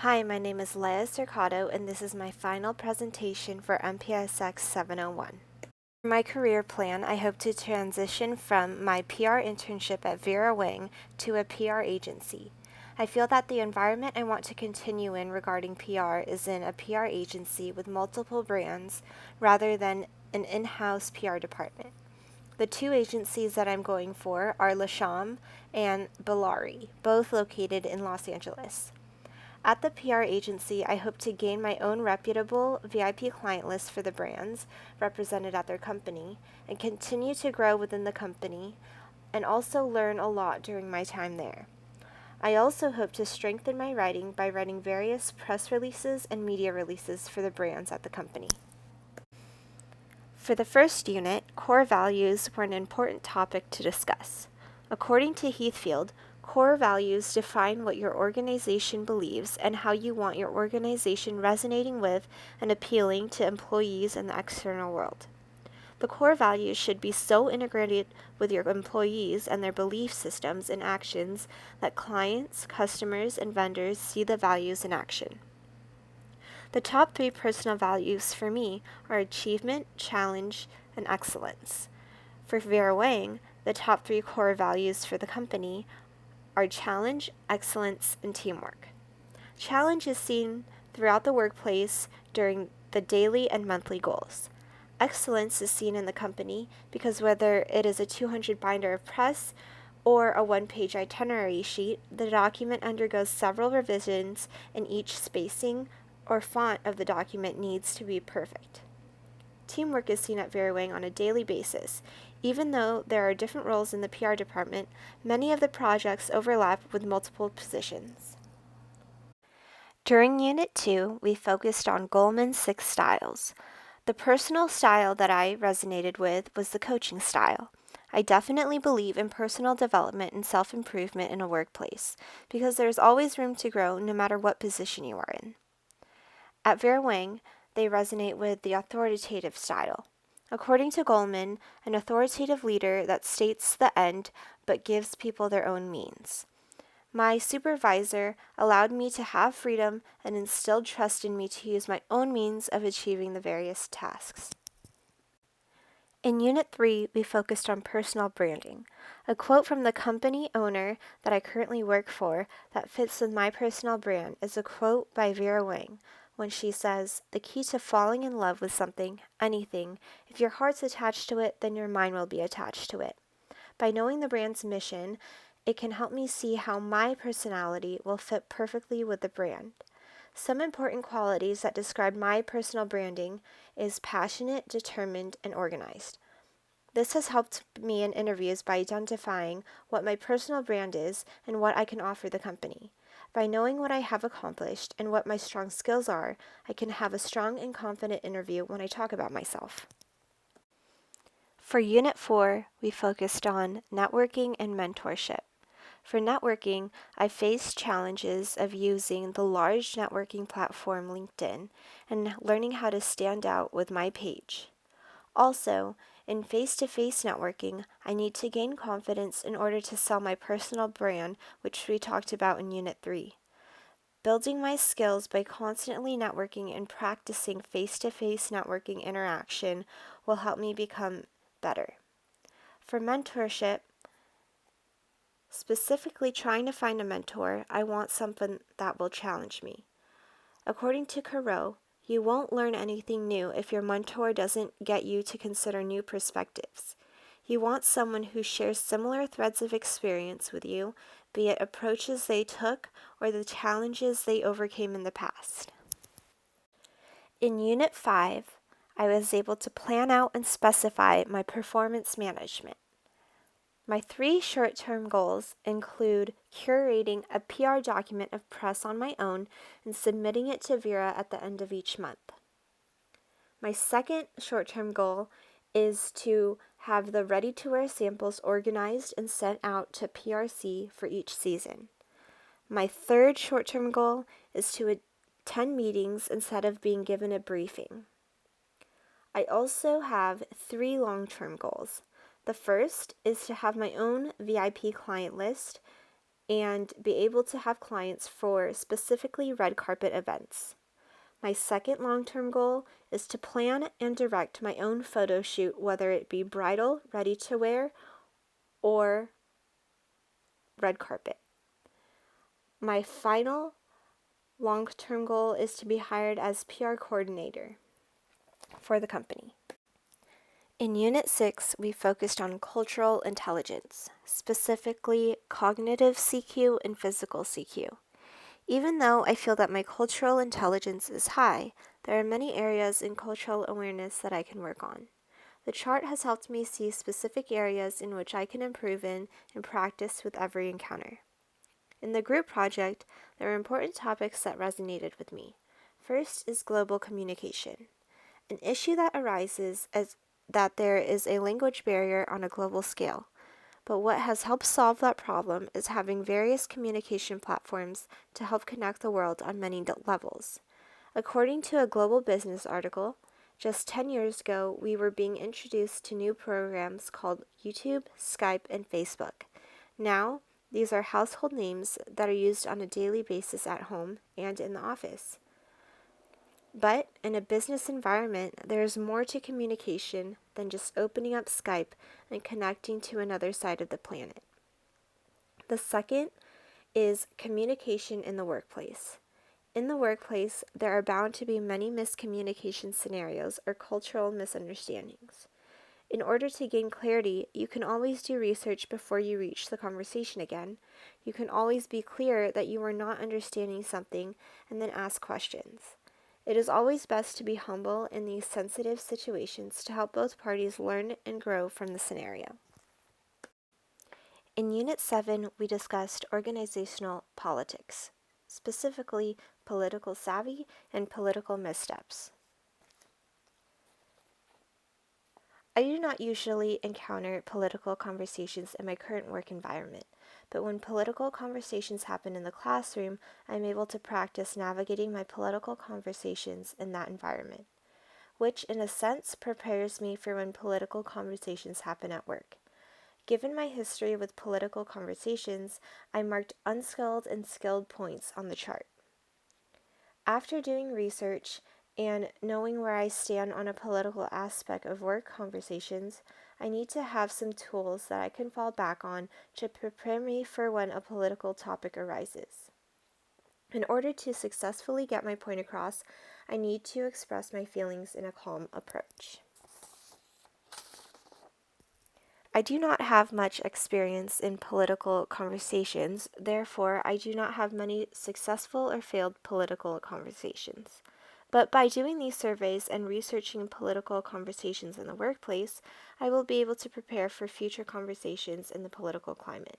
Hi, my name is Lea Cercado, and this is my final presentation for MPSX 701. For my career plan, I hope to transition from my PR internship at Vera Wang to a PR agency. I feel that the environment I want to continue in regarding PR is in a PR agency with multiple brands rather than an in-house PR department. The two agencies that I'm going for are Lasham and Bellari, both located in Los Angeles. At the PR agency, I hope to gain my own reputable VIP client list for the brands represented at their company and continue to grow within the company and also learn a lot during my time there. I also hope to strengthen my writing by writing various press releases and media releases for the brands at the company. For the first unit, core values were an important topic to discuss. According to Heathfield, core values define what your organization believes and how you want your organization resonating with and appealing to employees and the external world. The core values should be so integrated with your employees and their belief systems and actions that clients, customers, and vendors see the values in action. The top 3 personal values for me are achievement, challenge, and excellence. For Vera Wang, the top 3 core values for the company are challenge, excellence, and teamwork. Challenge is seen throughout the workplace during the daily and monthly goals. Excellence is seen in the company because whether it is a 200 binder of press or a one-page itinerary sheet, the document undergoes several revisions and each spacing or font of the document needs to be perfect. Teamwork is seen at Vera Wang on a daily basis. Even though there are different roles in the PR department, many of the projects overlap with multiple positions. During Unit 2, we focused on Goleman's 6 styles. The personal style that I resonated with was the coaching style. I definitely believe in personal development and self-improvement in a workplace because there is always room to grow no matter what position you are in. At Vera Wang, they resonate with the authoritative style. According to Goleman, an authoritative leader that states the end but gives people their own means. My supervisor allowed me to have freedom and instilled trust in me to use my own means of achieving the various tasks. In Unit 3, we focused on personal branding. A quote from the company owner that I currently work for that fits with my personal brand is a quote by Vera Wang when she says, "The key to falling in love with something, anything, if your heart's attached to it, then your mind will be attached to it." By knowing the brand's mission, it can help me see how my personality will fit perfectly with the brand. Some important qualities that describe my personal branding is passionate, determined, and organized. This has helped me in interviews by identifying what my personal brand is and what I can offer the company. By knowing what I have accomplished and what my strong skills are, I can have a strong and confident interview when I talk about myself. For Unit 4, we focused on networking and mentorship. For networking, I faced challenges of using the large networking platform LinkedIn and learning how to stand out with my page. Also, in face-to-face networking, I need to gain confidence in order to sell my personal brand, which we talked about in Unit 3. Building my skills by constantly networking and practicing face-to-face networking interaction will help me become better. For mentorship, specifically trying to find a mentor, I want someone that will challenge me. According to Carreau, you won't learn anything new if your mentor doesn't get you to consider new perspectives. You want someone who shares similar threads of experience with you, be it approaches they took or the challenges they overcame in the past. In Unit 5, I was able to plan out and specify my performance management. My 3 short-term goals include curating a PR document of press on my own and submitting it to Vera at the end of each month. My second short-term goal is to have the ready-to-wear samples organized and sent out to PRC for each season. My third short-term goal is to attend meetings instead of being given a briefing. I also have 3 long-term goals. The first is to have my own VIP client list and be able to have clients for specifically red carpet events. My second long-term goal is to plan and direct my own photo shoot, whether it be bridal, ready to wear, or red carpet. My final long-term goal is to be hired as PR coordinator for the company. In Unit 6, we focused on cultural intelligence, specifically cognitive CQ and physical CQ. Even though I feel that my cultural intelligence is high, there are many areas in cultural awareness that I can work on. The chart has helped me see specific areas in which I can improve in and practice with every encounter. In the group project, there are important topics that resonated with me. First is global communication. An issue that arises is that there is a language barrier on a global scale. But what has helped solve that problem is having various communication platforms to help connect the world on many levels. According to a global business article, just 10 years ago, we were being introduced to new programs called YouTube, Skype, and Facebook. Now, these are household names that are used on a daily basis at home and in the office. But in a business environment, there is more to communication than just opening up Skype and connecting to another side of the planet. The second is communication in the workplace. In the workplace, there are bound to be many miscommunication scenarios or cultural misunderstandings. In order to gain clarity, you can always do research before you reach the conversation again. You can always be clear that you are not understanding something and then ask questions. It is always best to be humble in these sensitive situations to help both parties learn and grow from the scenario. In Unit 7, we discussed organizational politics, specifically political savvy and political missteps. I do not usually encounter political conversations in my current work environment, but when political conversations happen in the classroom, I am able to practice navigating my political conversations in that environment, which in a sense prepares me for when political conversations happen at work. Given my history with political conversations, I marked unskilled and skilled points on the chart. After doing research and knowing where I stand on a political aspect of work conversations, I need to have some tools that I can fall back on to prepare me for when a political topic arises. In order to successfully get my point across, I need to express my feelings in a calm approach. I do not have much experience in political conversations, therefore I do not have many successful or failed political conversations. But by doing these surveys and researching political conversations in the workplace, I will be able to prepare for future conversations in the political climate.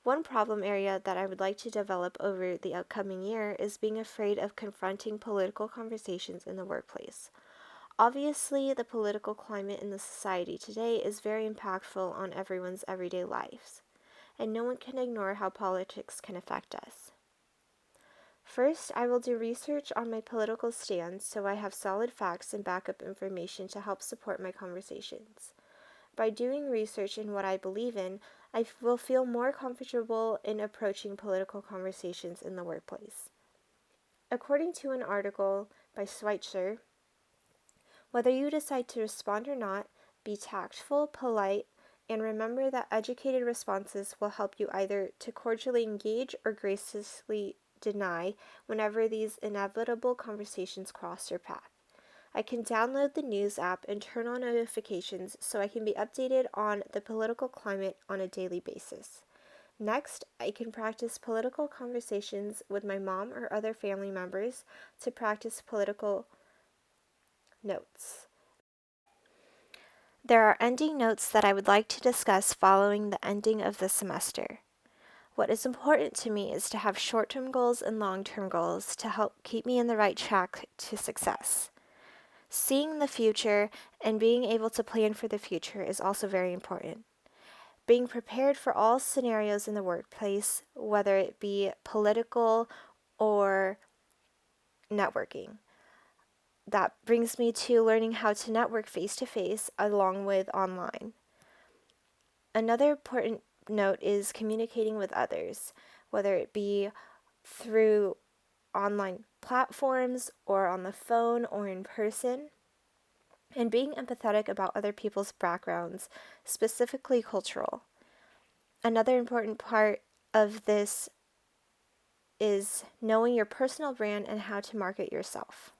One problem area that I would like to develop over the upcoming year is being afraid of confronting political conversations in the workplace. Obviously, the political climate in the society today is very impactful on everyone's everyday lives, and no one can ignore how politics can affect us. First, I will do research on my political stance so I have solid facts and backup information to help support my conversations. By doing research in what I believe in, I will feel more comfortable in approaching political conversations in the workplace. According to an article by Schweitzer, whether you decide to respond or not, be tactful, polite, and remember that educated responses will help you either to cordially engage or graciously deny whenever these inevitable conversations cross your path. I can download the news app and turn on notifications so I can be updated on the political climate on a daily basis. Next, I can practice political conversations with my mom or other family members to practice political notes. There are ending notes that I would like to discuss following the ending of the semester. What is important to me is to have short-term goals and long-term goals to help keep me in the right track to success. Seeing the future and being able to plan for the future is also very important. Being prepared for all scenarios in the workplace, whether it be political or networking. That brings me to learning how to network face-to-face along with online. Another important note is communicating with others, whether it be through online platforms or on the phone or in person, and being empathetic about other people's backgrounds, specifically cultural. Another important part of this is knowing your personal brand and how to market yourself.